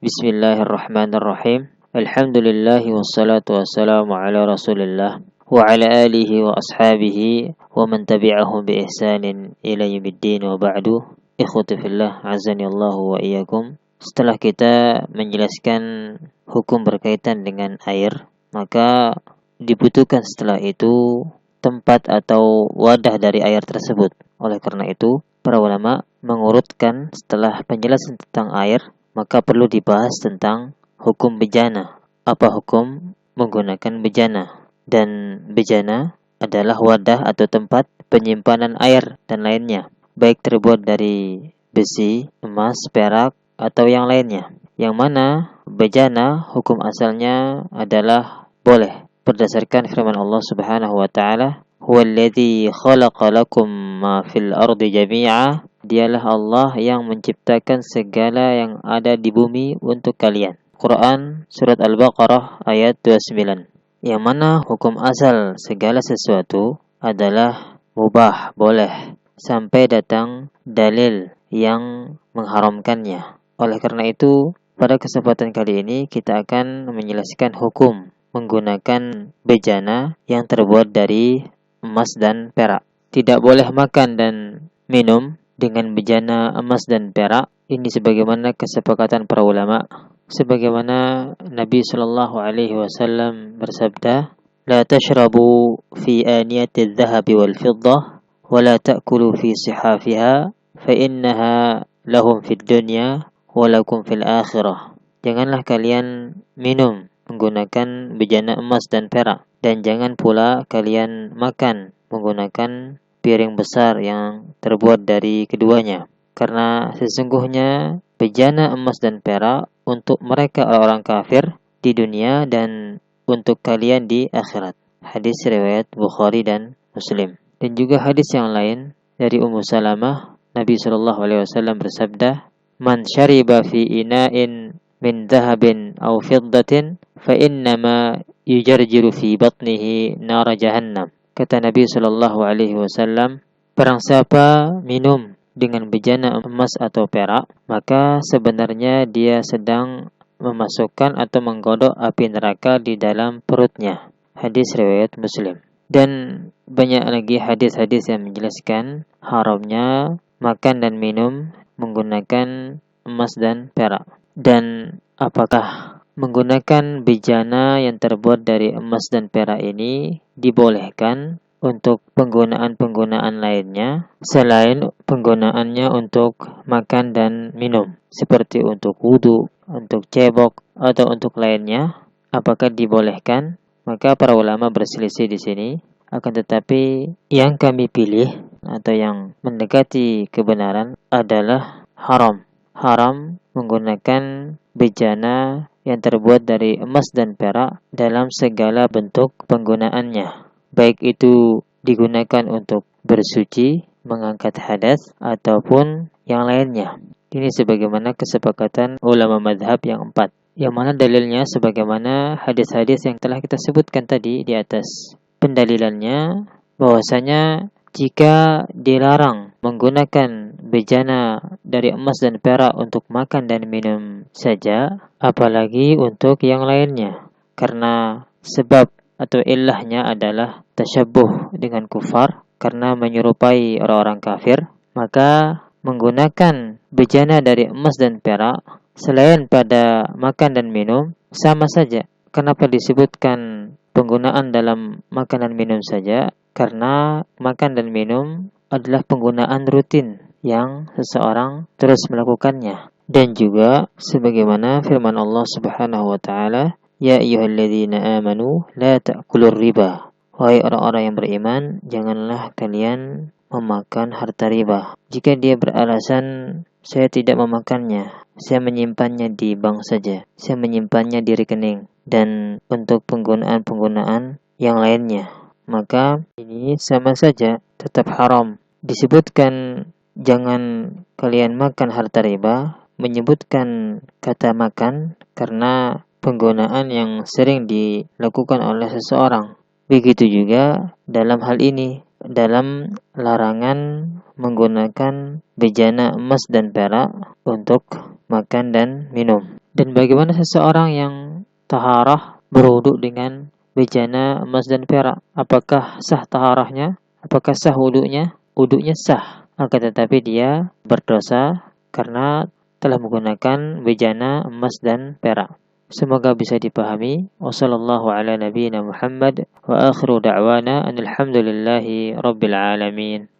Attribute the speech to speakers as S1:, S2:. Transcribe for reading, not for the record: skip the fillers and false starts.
S1: Bismillahirrahmanirrahim. Alhamdulillah wassalatu wassalamu ala Rasulillah wa ala alihi wa ashabihi wa man tabi'ahum bi ihsanin ila yaumiddin wa ba'du. Ikhwati fillah, azani Allah wa iyyakum. Setelah kita menjelaskan hukum berkaitan dengan air, maka dibutuhkan setelah itu tempat atau wadah dari air tersebut. Oleh karena itu, para ulama mengurutkan setelah penjelasan tentang air, maka perlu dibahas tentang hukum bejana. Apa hukum menggunakan bejana? Dan bejana adalah wadah atau tempat penyimpanan air dan lainnya, baik terbuat dari besi, emas, perak, atau yang lainnya. Yang mana bejana hukum asalnya adalah boleh berdasarkan firman Allah Subhanahu wa taala, "Huwallazi khalaqa lakum ma fil ardi jami'a." Dialah Allah yang menciptakan segala yang ada di bumi untuk kalian. Quran Surat Al-Baqarah ayat 29. Yang mana hukum asal segala sesuatu adalah mubah, boleh, sampai datang dalil yang mengharamkannya. Oleh karena itu, pada kesempatan kali ini kita akan menjelaskan hukum menggunakan bejana yang terbuat dari emas dan perak. Tidak boleh makan dan minum dengan bejana emas dan perak. Ini sebagaimana kesepakatan para ulama. Sebagaimana Nabi sallallahu alaihi wasallam bersabda, "La tashrabu fi aniyati adh-dhahabi wal fiddah wa la ta'kulu fi sihafiha fa innaha lahum fid dunya wa lakum fil akhirah." Janganlah kalian minum menggunakan bejana emas dan perak, dan jangan pula kalian makan menggunakan piring besar yang terbuat dari keduanya, karena sesungguhnya bejana emas dan perak untuk mereka orang kafir di dunia dan untuk kalian di akhirat. Hadis riwayat Bukhari dan Muslim. Dan juga hadis yang lain dari Ummu Salamah, Nabi sallallahu alaihi wasallam bersabda, "Man syariba fi ina'in min dhahabin aw fiddatin fa innama yujarjiru fi batnihi nar jahannam." Kata Nabi sallallahu alaihi wasallam, barang siapa minum dengan bejana emas atau perak, maka sebenarnya dia sedang memasukkan atau menggodok api neraka di dalam perutnya. Hadis riwayat Muslim. Dan banyak lagi hadis-hadis yang menjelaskan haramnya makan dan minum menggunakan emas dan perak. Dan apakah menggunakan bejana yang terbuat dari emas dan perak ini dibolehkan untuk penggunaan-penggunaan lainnya selain penggunaannya untuk makan dan minum, seperti untuk wudu, untuk cebok, atau untuk lainnya? Apakah dibolehkan? Maka para ulama berselisih di sini. Akan tetapi yang kami pilih atau yang mendekati kebenaran adalah haram. Haram menggunakan bejana yang terbuat dari emas dan perak dalam segala bentuk penggunaannya, baik itu digunakan untuk bersuci, mengangkat hadas, ataupun yang lainnya. Ini sebagaimana kesepakatan ulama madhab yang 4, yang mana dalilnya sebagaimana hadis-hadis yang telah kita sebutkan tadi di atas. Pendalilannya bahwasanya jika dilarang menggunakan bejana dari emas dan perak untuk makan dan minum saja, apalagi untuk yang lainnya. Karena sebab atau ilahnya adalah tasyabbuh dengan kufar, karena menyerupai orang-orang kafir, maka menggunakan bejana dari emas dan perak selain pada makan dan minum sama saja. Kenapa disebutkan penggunaan dalam makan dan minum saja? Karena makan dan minum adalah penggunaan rutin yang seseorang terus melakukannya. Dan juga sebagaimana firman Allah Subhanahu wa taala, "Ya ayyuhalladzina amanu la ta'kulur riba." Wahai orang-orang yang beriman, janganlah kalian memakan harta riba. Jika dia beralasan, saya tidak memakannya, saya menyimpannya di bank saja, saya menyimpannya di rekening, dan untuk penggunaan-penggunaan yang lainnya, maka ini sama saja tetap haram. Disebutkan jangan kalian makan harta riba, menyebutkan kata makan karena penggunaan yang sering dilakukan oleh seseorang. Begitu juga dalam hal ini, dalam larangan menggunakan bejana emas dan perak untuk makan dan minum. Dan bagaimana seseorang yang taharah berwudu dengan bejana emas dan perak? Apakah sah taharahnya? Apakah sah wudunya? Wudunya sah, akan tetapi dia berdosa karena telah menggunakan bejana emas dan perak. Semoga bisa dipahami. Wassallallahu ala nabiyyina Muhammad wa akhiru da'wana anil hamdulillahi rabbil alamin.